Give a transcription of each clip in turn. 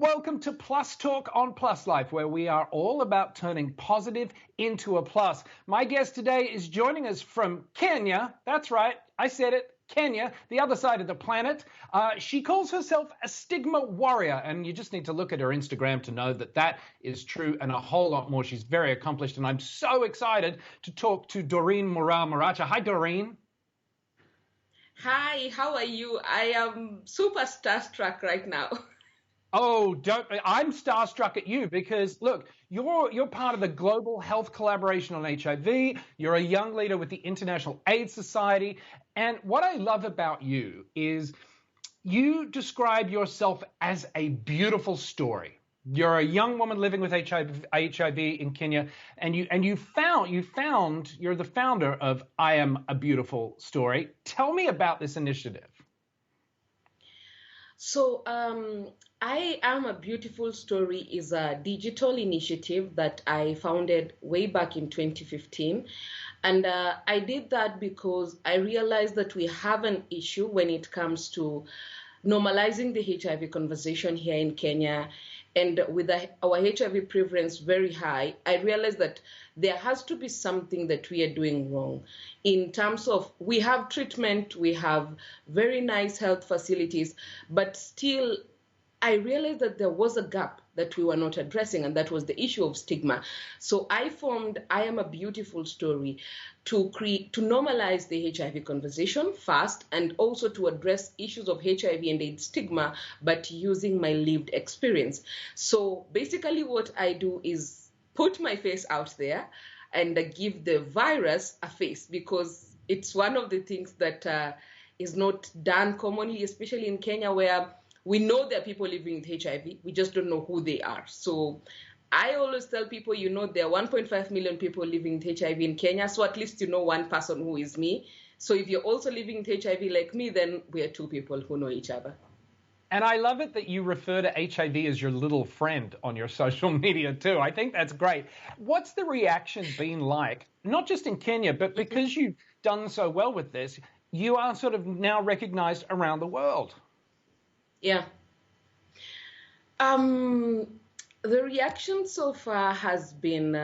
Welcome to Plus Talk on Plus Life, where we are all about turning positive into a plus. My guest today is joining us from Kenya. That's right, I said it, Kenya, the other side of the planet. She calls herself a stigma warrior, and you just need to look at her Instagram to know that that is true and a whole lot more. She's very accomplished, and I'm so excited to talk to Doreen Moracha. Hi, Doreen. Hi, how are you? I am super starstruck right now. Oh, I'm starstruck at you because, look, you're part of the global health collaboration on HIV. You're a young leader with the International AIDS Society. And what I love about you is you describe yourself as a beautiful story. You're a young woman living with HIV in Kenya, and you're the founder of I Am a Beautiful Story. Tell me about this initiative. So, I Am a Beautiful Story is a digital initiative that I founded way back in 2015. And I did that because I realized that we have an issue when it comes to normalizing the HIV conversation here in Kenya. And with our HIV prevalence very high, I realized that there has to be something that we are doing wrong in terms of we have treatment, we have very nice health facilities, but still I realized that there was a gap that we were not addressing, and that was the issue of stigma. So I formed I Am a Beautiful Story to normalize the HIV conversation first, and also to address issues of HIV and AIDS stigma, but using my lived experience. So basically what I do is put my face out there and give the virus a face, because it's one of the things that is not done commonly, especially in Kenya, where we know there are people living with HIV, we just don't know who they are. So I always tell people, there are 1.5 million people living with HIV in Kenya, so at least you know one person who is me. So if you're also living with HIV like me, then we are two people who know each other. And I love it that you refer to HIV as your little friend on your social media too. I think that's great. What's the reaction been like, not just in Kenya, but because you've done so well with this, you are sort of now recognized around the world? Yeah. The reaction so far has been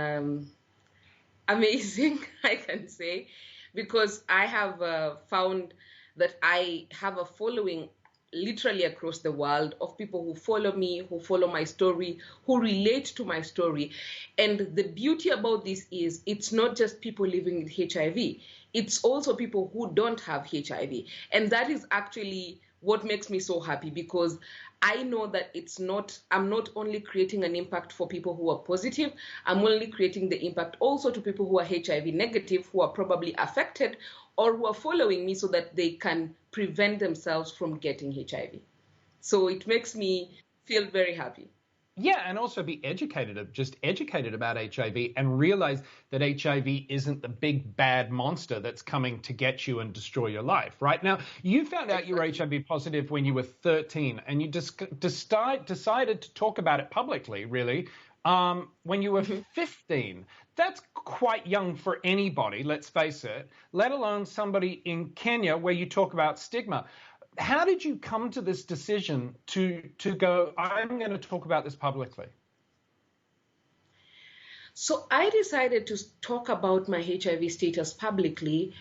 amazing, I can say, because I have found that I have a following literally across the world of people who follow me, who follow my story, who relate to my story. And the beauty about this is it's not just people living with HIV, it's also people who don't have HIV. And that is actually what makes me so happy, because I know that I'm not only creating an impact for people who are positive, I'm only creating the impact also to people who are HIV negative, who are probably affected or who are following me so that they can prevent themselves from getting HIV. So it makes me feel very happy. Yeah, and also be educated about HIV and realize that HIV isn't the big bad monster that's coming to get you and destroy your life, right? Now, you found out you were HIV positive when you were 13, and you decided to talk about it publicly, really, when you were 15. That's quite young for anybody, let's face it, let alone somebody in Kenya where you talk about stigma. How did you come to this decision to go, I'm going to talk about this publicly? So I decided to talk about my HIV status publicly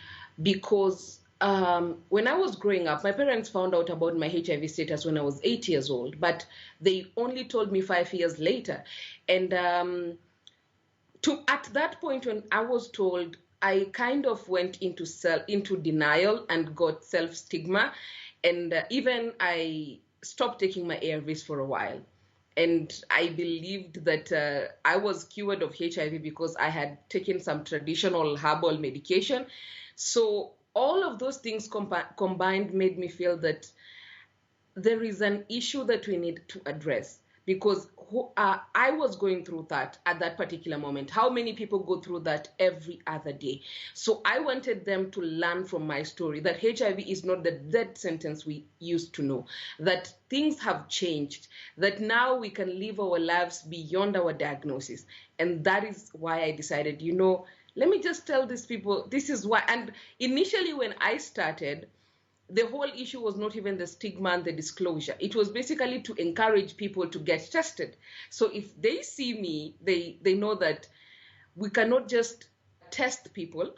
because when I was growing up, my parents found out about my HIV status when I was 8 years old, but they only told me 5 years later. And at that point when I was told, I kind of went into denial and got self-stigma. And even I stopped taking my ARVs for a while. And I believed that I was cured of HIV because I had taken some traditional herbal medication. So all of those things combined made me feel that there is an issue that we need to address, because I was going through that at that particular moment. How many people go through that every other day? So I wanted them to learn from my story that HIV is not the death sentence we used to know, that things have changed, that now we can live our lives beyond our diagnosis. And that is why I decided, let me just tell these people, this is why. And initially when I started, the whole issue was not even the stigma and the disclosure. It was basically to encourage people to get tested. So if they see me, they know that we cannot just test people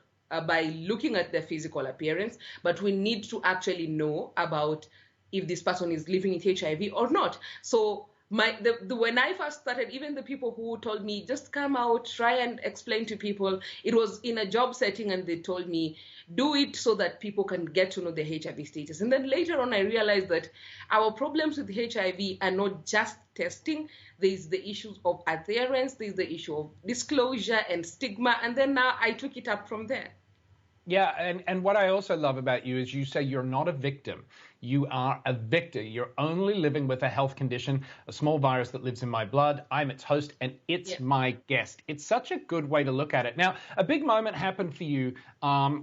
by looking at their physical appearance, but we need to actually know about if this person is living with HIV or not. So when I first started, even the people who told me, just come out, try and explain to people, it was in a job setting, and they told me, do it so that people can get to know the HIV status. And then later on, I realized that our problems with HIV are not just testing. There's the issues of adherence, there's the issue of disclosure and stigma, and then now I took it up from there. Yeah, and what I also love about you is you say you're not a victim. You are a victor. You're only living with a health condition, a small virus that lives in my blood. I'm its host, and it's my guest. It's such a good way to look at it. Now, a big moment happened for you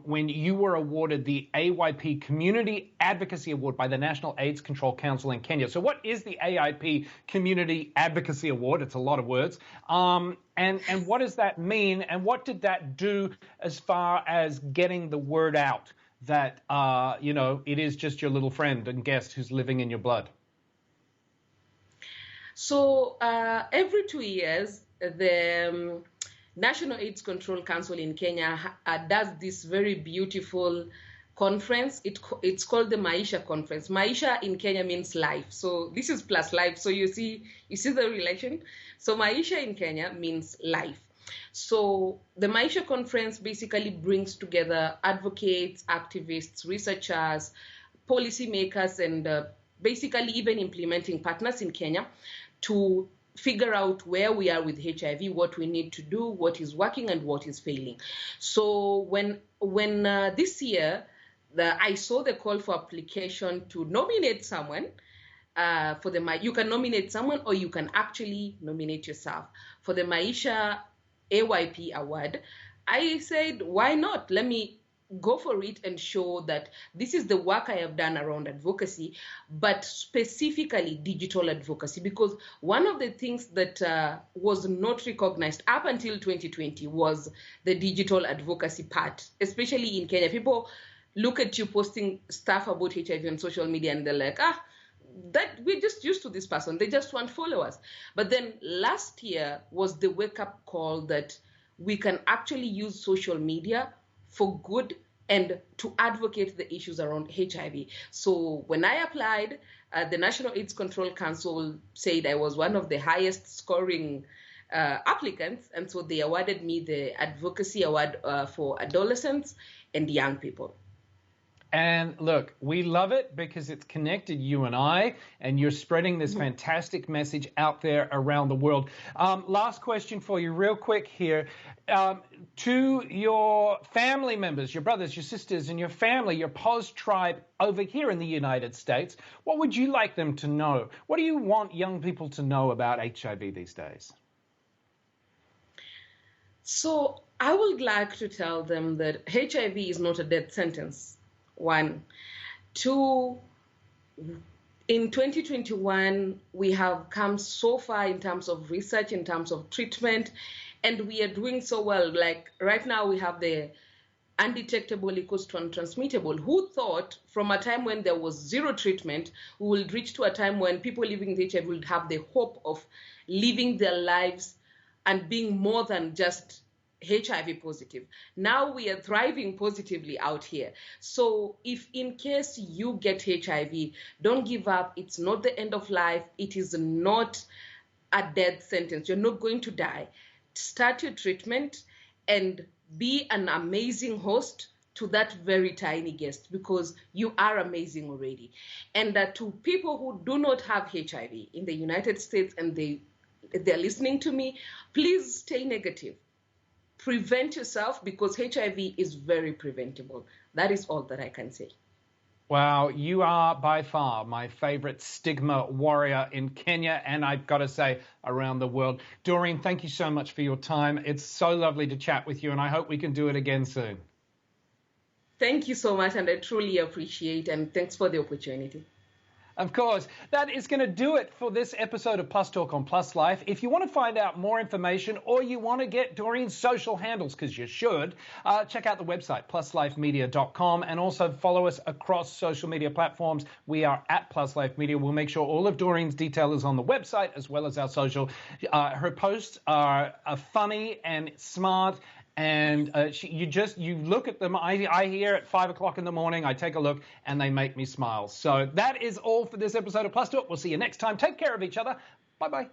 when you were awarded the AYP Community Advocacy Award by the National AIDS Control Council in Kenya. So what is the AYP Community Advocacy Award? It's a lot of words. And what does that mean? And what did that do as far as getting the word out that, it is just your little friend and guest who's living in your blood? So every 2 years, the National AIDS Control Council in Kenya does this very beautiful conference. It's called the Maisha Conference. Maisha in Kenya means life. So this is plus life. So you see the relation. So Maisha in Kenya means life. So the Maisha Conference basically brings together advocates, activists, researchers, policymakers, and basically even implementing partners in Kenya to figure out where we are with HIV, what we need to do, what is working and what is failing. So when this year, I saw the call for application to nominate someone for you can nominate someone or you can actually nominate yourself for the Maisha AYP award. I said, why not? Let me go for it and show that this is the work I have done around advocacy, but specifically digital advocacy, because one of the things that was not recognized up until 2020 was the digital advocacy part, especially in Kenya. People look at you posting stuff about HIV on social media and they're like, that we're just used to this person. They just want followers. But then last year was the wake-up call that we can actually use social media for good and to advocate the issues around HIV. So when I applied, the National AIDS Control Council said I was one of the highest scoring applicants. And so they awarded me the Advocacy Award for adolescents and young people. And look, we love it because it's connected you and I, and you're spreading this fantastic message out there around the world. Last question for you real quick here. To your family members, your brothers, your sisters, and your family, your POS tribe over here in the United States, what would you like them to know? What do you want young people to know about HIV these days? So I would like to tell them that HIV is not a death sentence. 1. 2, in 2021, we have come so far in terms of research, in terms of treatment, and we are doing so well. Like right now, we have the undetectable equals to untransmittable. Who thought from a time when there was zero treatment, we will reach to a time when people living with HIV will have the hope of living their lives and being more than just HIV positive. Now we are thriving positively out here. So if in case you get HIV, don't give up. It's not the end of life. It is not a death sentence. You're not going to die. Start your treatment and be an amazing host to that very tiny guest, because you are amazing already. And to people who do not have HIV in the United States and they're listening to me, please stay negative. Prevent yourself, because HIV is very preventable. That is all that I can say. Wow, you are by far my favorite stigma warrior in Kenya, and I've got to say around the world. Doreen, thank you so much for your time. It's so lovely to chat with you, and I hope we can do it again soon. Thank you so much, and I truly appreciate, and thanks for the opportunity. Of course. That is going to do it for this episode of Plus Talk on Plus Life. If you want to find out more information or you want to get Doreen's social handles, because you should, check out the website, pluslifemedia.com, and also follow us across social media platforms. We are at Plus Life Media. We'll make sure all of Doreen's detail is on the website as well as our social. Her posts are funny and smart. And you look at them. I hear at 5 o'clock in the morning, I take a look, and they make me smile. So that is all for this episode of Plus Talk. We'll see you next time. Take care of each other. Bye-bye.